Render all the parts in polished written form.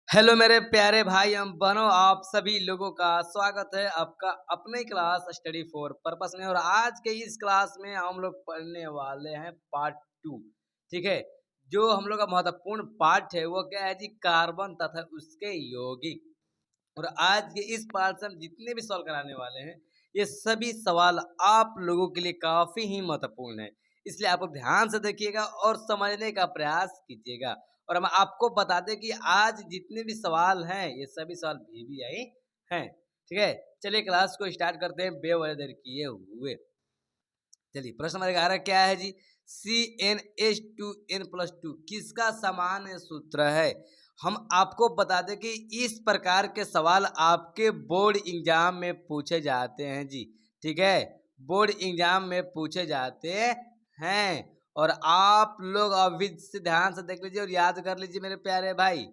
Hello मेरे प्यारे भाई हम बहनों, आप सभी लोगों का स्वागत है आपका अपने क्लास स्टडी फॉर पर्पस में। और आज के इस क्लास में हम लोग पढ़ने वाले हैं पार्ट 2। ठीक है, जो हम लोग का महत्वपूर्ण पार्ट है वो क्या है जी, कार्बन तथा उसके यौगिक। और आज के इस पार्ट से हम जितने भी सवाल कराने वाले हैं, ये सभी सवाल आप लोगों के लिए काफी ही महत्वपूर्ण है, इसलिए आप लोग ध्यान से देखिएगा और समझने का प्रयास कीजिएगा। और हम आपको बता दें कि आज जितने भी सवाल हैं ये सभी सवाल VVI हैं। ठीक है, चलिए क्लास को स्टार्ट करते हैं बेवजह देर किए हुए। चलिए प्रश्न नंबर 11 क्या है जी, CnH2n+2 किसका सामान्य सूत्र है। हम आपको बता दें कि इस प्रकार के सवाल आपके बोर्ड एग्जाम में पूछे जाते हैं जी। ठीक है, बोर्ड एग्जाम में पूछे जाते हैं। और आप लोग अभी से ध्यान से देख लीजिए और याद कर लीजिए मेरे प्यारे भाई।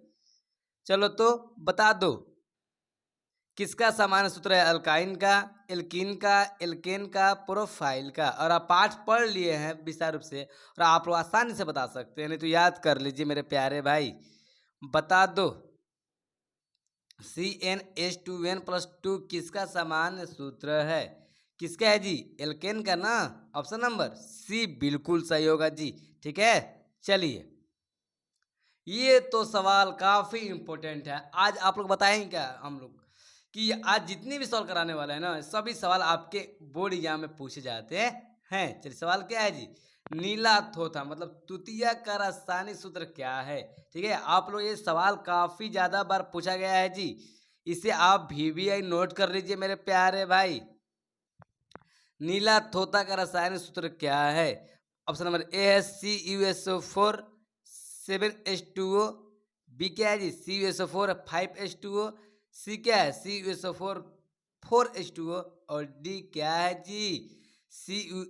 चलो तो बता दो, किसका सामान्य सूत्र है, अल्काइन का, एल्कीन का, एल्केन का, प्रोफाइल का। और आप पाठ पढ़ लिए हैं विस्तार रूप से और आप लोग आसानी से बता सकते हैं, नहीं तो याद कर लीजिए मेरे प्यारे भाई। बता दो, CnH2n+2 किसका सामान्य सूत्र है। किसका है जी, एल्केन का ना। ऑप्शन नंबर सी बिल्कुल सही होगा जी। ठीक है, चलिए ये तो सवाल काफ़ी इम्पोर्टेंट है। आज आप लोग बताएंगे क्या हम लोग कि आज जितने भी सवाल कराने वाले हैं ना, सभी सवाल आपके बोर्ड एग्जाम में पूछे जाते हैं। चलिए सवाल क्या है जी, नीला थोथा मतलब तुतिया का रासायनिक सूत्र क्या है। ठीक है, आप लोग ये सवाल काफ़ी ज़्यादा बार पूछा गया है जी, इसे आप VVI नोट कर लीजिए मेरे प्यारे भाई। नीला थोथा का रासायनिक सूत्र क्या है। ऑप्शन नंबर ए है CuSO4 7H2O, बी क्या है जी CuSO4 5H2O, सी क्या है CuSO4 4H2O, और डी क्या है जी Cu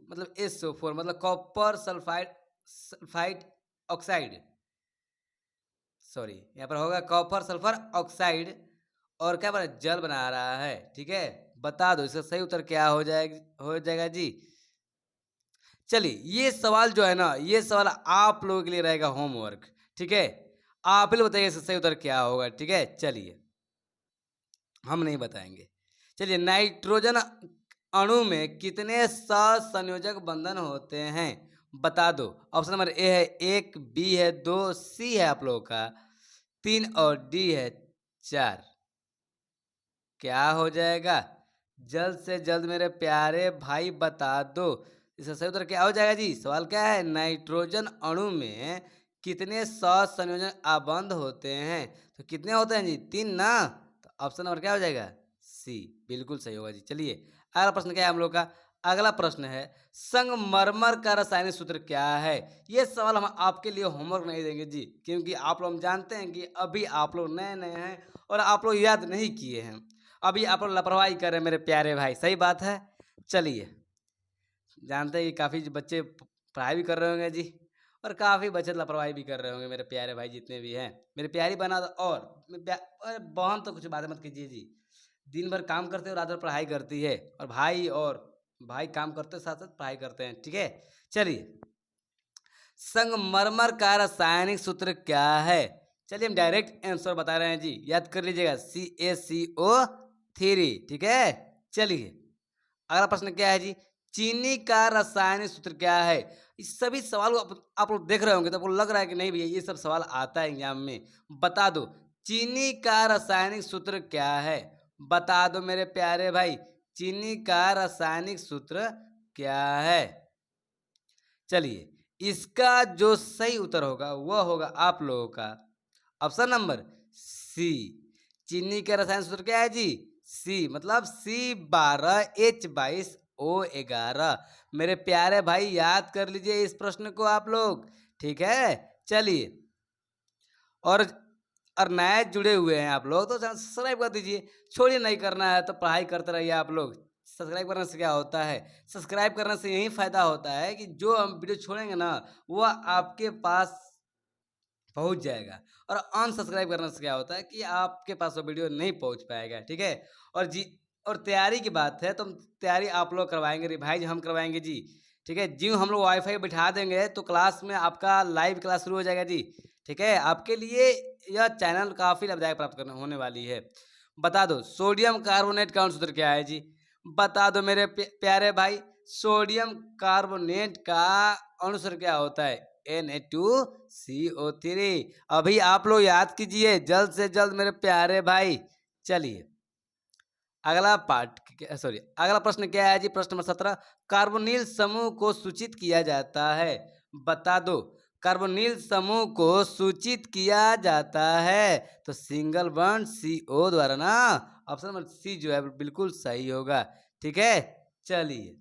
मतलब SO4 मतलब कॉपर सल्फाइड ऑक्साइड। सॉरी, यहाँ पर होगा कॉपर सल्फर ऑक्साइड। और क्या बना, जल बना रहा है। ठीक है, बता दो इसका सही उत्तर क्या हो जाएगा जी। चलिए ये सवाल जो है ना, ये सवाल आप लोगों के लिए रहेगा होमवर्क। ठीक है, आप ही बताइए इसका सही उत्तर क्या होगा। ठीक है, चलिए हम नहीं बताएंगे। चलिए, नाइट्रोजन अणु में कितने सहसंयोजक बंधन होते हैं, बता दो। ऑप्शन नंबर ए है 1, बी है 2, सी है आप लोगों का 3 और डी है 4। क्या हो जाएगा, जल्द से जल्द मेरे प्यारे भाई बता दो इसका सही उत्तर क्या हो जाएगा जी। सवाल क्या है, नाइट्रोजन अणु में कितने सहसंयोजन आबंध होते हैं। तो कितने होते हैं जी, 3 ना। तो ऑप्शन नंबर क्या हो जाएगा, सी बिल्कुल सही होगा जी। चलिए अगला प्रश्न क्या है हम लोग का, अगला प्रश्न है संगमरमर का रासायनिक सूत्र क्या है। ये सवाल हम आपके लिए होमवर्क नहीं देंगे जी, क्योंकि आप लोग जानते हैं कि अभी आप लोग नए नए हैं और आप लोग याद नहीं किए हैं। अभी आप लोग लापरवाही कर रहे हैं मेरे प्यारे भाई, सही बात है। चलिए जानते हैं कि काफ़ी बच्चे पढ़ाई भी कर रहे होंगे जी, और काफ़ी बच्चे लापरवाही भी कर रहे होंगे मेरे प्यारे भाई जितने भी हैं। मेरी प्यारी बना और अरे बहन तो कुछ बात मत कीजिए जी, दिन भर काम करते हैं और रात भर पढ़ाई करती है। और भाई काम करते साथ साथ पढ़ाई करते हैं। ठीक है, चलिए संगमरमर का रासायनिक सूत्र क्या है। चलिए हम डायरेक्ट आंसर बता रहे हैं जी, याद कर लीजिएगा CaCO3। ठीक है, चलिए अगला प्रश्न क्या है जी, चीनी का रासायनिक सूत्र क्या है। इस सभी सवाल को आप लोग देख रहे होंगे तो आपको लग रहा है कि नहीं भैया ये सब सवाल आता है एग्जाम में। बता दो चीनी का रासायनिक सूत्र क्या है, बता दो मेरे प्यारे भाई, चीनी का रासायनिक सूत्र क्या है। चलिए इसका जो सही उत्तर होगा वह होगा आप लोगों का ऑप्शन नंबर सी। चीनी का रसायन सूत्र क्या है जी, सी मतलब C12H22O11। मेरे प्यारे भाई याद कर लीजिए इस प्रश्न को आप लोग। ठीक है, चलिए और नए जुड़े हुए हैं आप लोग तो सब्सक्राइब कर दीजिए। छोड़िए, नहीं करना है तो पढ़ाई करते रहिए आप लोग। सब्सक्राइब करने से क्या होता है, सब्सक्राइब करने से यही फ़ायदा होता है कि जो हम वीडियो छोड़ेंगे ना वो आपके पास पहुंच जाएगा। और अनसब्सक्राइब करने से क्या होता है कि आपके पास वो वीडियो नहीं पहुंच पाएगा। ठीक है, और तैयारी की बात है तो हम तैयारी आप लोग करवाएंगे, रिवाइज हम करवाएंगे जी। ठीक है, जी हम लोग वाईफाई बिठा देंगे तो क्लास में आपका लाइव क्लास शुरू हो जाएगा जी। ठीक है, आपके लिए यह चैनल काफ़ी लाभदायक प्राप्त करने होने वाली है। बता दो सोडियम कार्बोनेट का अणुसूत्र क्या है जी? बता दो मेरे प्यारे भाई, सोडियम कार्बोनेट का अणुसूत्र क्या होता है? Na2CO3। अभी आप लोग याद कीजिए जल्द से जल्द मेरे प्यारे भाई। चलिए अगला प्रश्न क्या है जी? प्रश्न नंबर 17। कार्बोनिल समूह को सूचित किया जाता है। बता दो कार्बोनिल समूह को सूचित किया जाता है तो सिंगल बॉन्ड CO द्वारा ना। ऑप्शन नंबर सी जो है बिल्कुल सही होगा। ठीक है, चलिए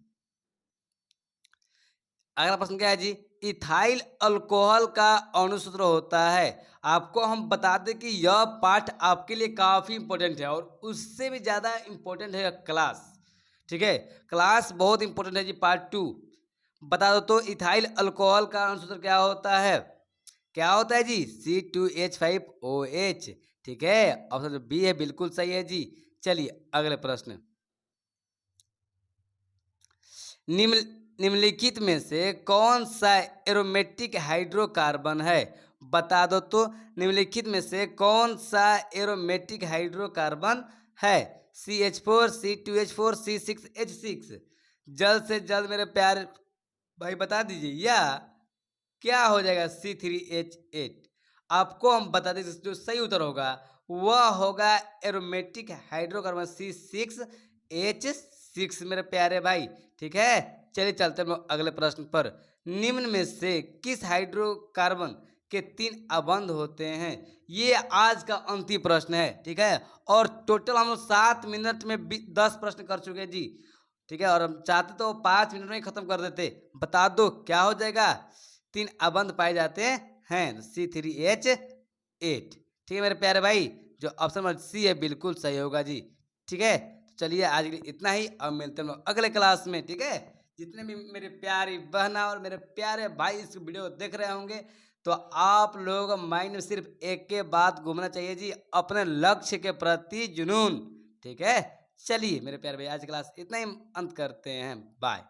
अगला प्रश्न क्या है जी? इथाइल अल्कोहल का अणुसूत्र होता है। आपको हम बता दें कि यह पाठ आपके लिए काफ़ी इंपॉर्टेंट है और उससे भी ज़्यादा इंपॉर्टेंट है क्लास। ठीक है, क्लास बहुत इंपॉर्टेंट है जी। पार्ट 2 बता दो तो इथाइल अल्कोहल का अणुसूत्र क्या होता है? क्या होता है जी? C2H5OH। ठीक है, ऑप्शन बी है बिल्कुल सही है जी। चलिए अगले प्रश्न। निम्न निम्नलिखित में से कौन सा एरोमेटिक हाइड्रोकार्बन है? बता दो तो निम्नलिखित में से कौन सा एरोमेटिक हाइड्रोकार्बन है? CH4, C2H4, C6H6। जल्द से जल्द मेरे प्यारे भाई बता दीजिए, या क्या हो जाएगा? C3H8। आपको हम बता दें जो सही उत्तर होगा वह होगा एरोमेटिक हाइड्रोकार्बन C6H6 मेरे प्यारे भाई। ठीक है, चलिए चलते हैं अगले प्रश्न पर। निम्न में से किस हाइड्रोकार्बन के 3 अबंध होते हैं? ये आज का अंतिम प्रश्न है। ठीक है, और टोटल हम लोग 7 मिनट में 10 प्रश्न कर चुके हैं जी। ठीक है, और हम चाहते तो 5 मिनट में ही खत्म कर देते। बता दो क्या हो जाएगा? 3 अबंध पाए जाते हैं C3H8। ठीक है मेरे प्यारे भाई, जो ऑप्शन नंबर सी है बिल्कुल सही होगा जी। ठीक है, तो चलिए आज के लिए इतना ही। अब मिलते हैं अगले क्लास में। ठीक है, जितने भी मेरे प्यारी बहना और मेरे प्यारे भाई इस वीडियो देख रहे होंगे तो आप लोगों का माइंड में सिर्फ एक के बात घूमना चाहिए जी, अपने लक्ष्य के प्रति जुनून। ठीक है, चलिए मेरे प्यारे भाई आज क्लास इतना ही अंत करते हैं। बाय।